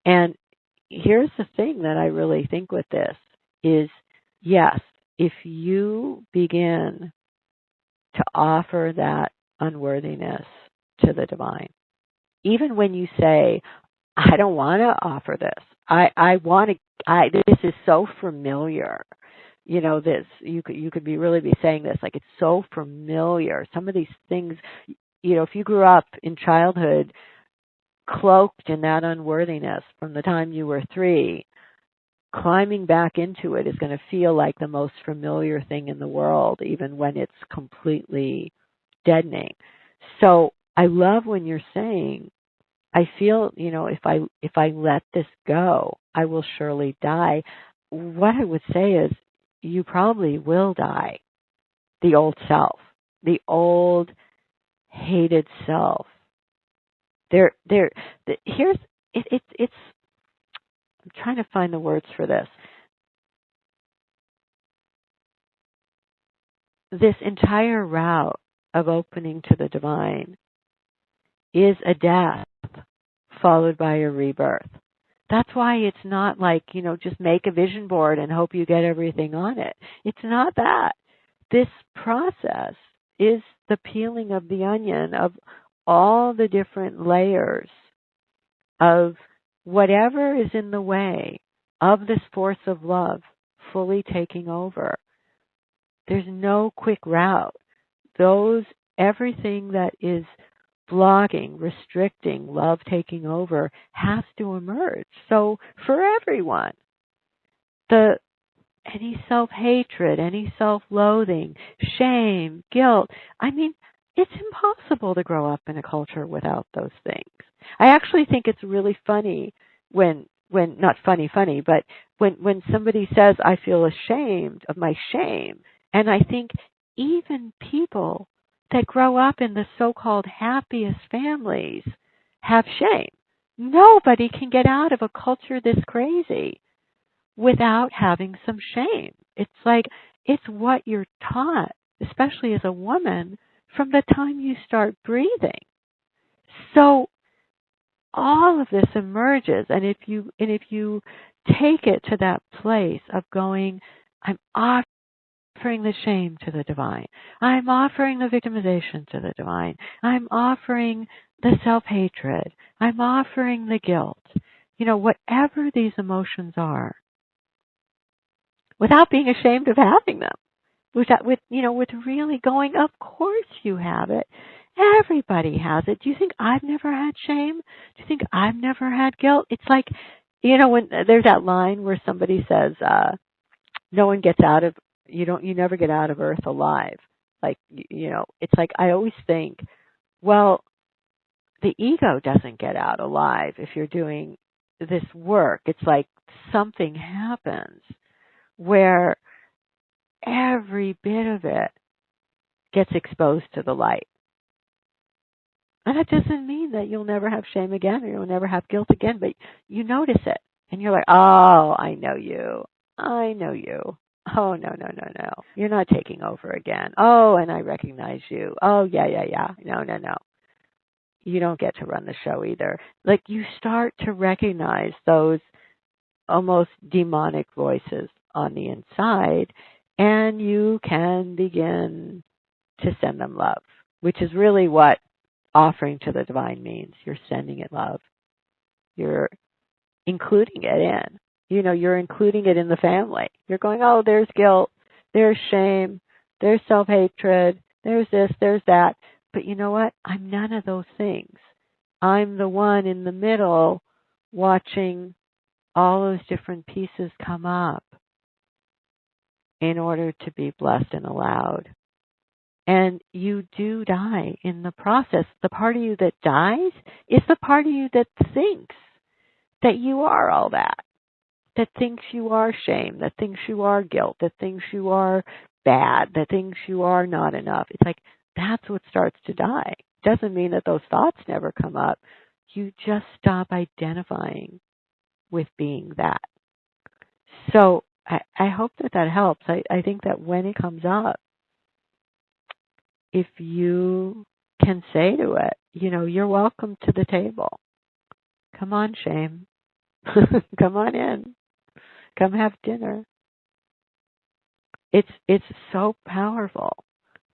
And here's the thing that I really think with this is, yes, if you begin to offer that unworthiness to the divine, even when you say, I don't want to offer this. I want to, this is so familiar. This, you could be really be saying this, like, it's so familiar. Some of these things, if you grew up in childhood cloaked in that unworthiness from the time you were 3, climbing back into it is going to feel like the most familiar thing in the world, even when it's completely deadening. So I love when you're saying, I feel, if I let this go, I will surely die. What I would say is, you probably will die. The old self, the old hated self. Here's it's. I'm trying to find the words for this. This entire route of opening to the divine is a death followed by a rebirth. That's why it's not like, just make a vision board and hope you get everything on it. It's not that. This process is the peeling of the onion of all the different layers of whatever is in the way of this force of love fully taking over. There's no quick route. Everything that is blocking, restricting, love taking over has to emerge. So for everyone, any self-hatred, any self-loathing, shame, guilt, it's impossible to grow up in a culture without those things. I actually think it's really funny when not funny, but when somebody says, I feel ashamed of my shame. And I think even people that grow up in the so-called happiest families have shame. Nobody can get out of a culture this crazy without having some shame. It's like, it's what you're taught, especially as a woman, from the time you start breathing. So all of this emerges, and if you take it to that place of going, I'm offering the shame to the divine, I'm offering the victimization to the divine, I'm offering the self-hatred, I'm offering the guilt, whatever these emotions are, without being ashamed of having them, with really going, of course you have it. Everybody has it. Do you think I've never had shame? Do you think I've never had guilt? It's like, when there's that line where somebody says, no one gets out of, you never get out of earth alive. Like, it's like, I always think, well, the ego doesn't get out alive if you're doing this work. It's like something happens where every bit of it gets exposed to the light. And that doesn't mean that you'll never have shame again or you'll never have guilt again, but you notice it. And you're like, oh, I know you. I know you. Oh, no. You're not taking over again. Oh, and I recognize you. Oh, yeah. No. You don't get to run the show either. Like, you start to recognize those almost demonic voices on the inside, and you can begin to send them love, which is really what offering to the divine means. You're sending it love. You're including it in. You're including it in the family. You're going, oh, there's guilt, there's shame, there's self-hatred, there's this, there's that. But you know what? I'm none of those things. I'm the one in the middle watching all those different pieces come up in order to be blessed and allowed. And you do die in the process. The part of you that dies is the part of you that thinks that you are all that thinks you are shame, that thinks you are guilt, that thinks you are bad, that thinks you are not enough. It's like, that's what starts to die. Doesn't mean that those thoughts never come up. You just stop identifying with being that. So I hope that helps. I think that when it comes up, if you can say to it, you're welcome to the table. Come on, shame. Come on in. Come have dinner. It's so powerful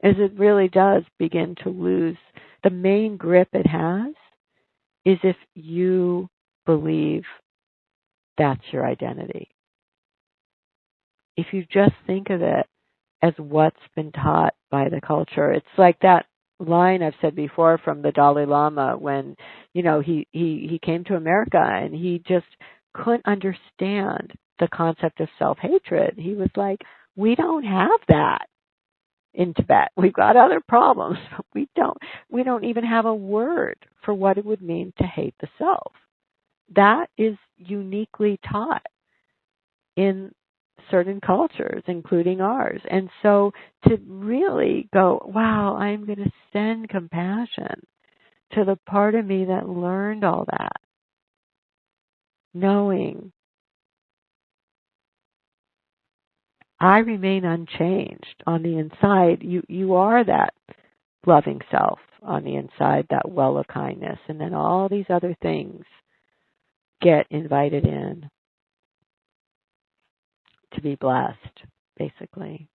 as it really does begin to lose. The main grip it has is if you believe that's your identity. If you just think of it as what's been taught by the culture, it's like that line I've said before from the Dalai Lama when, he came to America and he just couldn't understand the concept of self-hatred. He was like, we don't have that in Tibet. We've got other problems, but we don't even have a word for what it would mean to hate the self. That is uniquely taught in certain cultures, including ours. And so to really go, wow, I'm going to send compassion to the part of me that learned all that, knowing I remain unchanged on the inside. You are that loving self on the inside, that well of kindness, and then all these other things get invited in to be blessed, basically.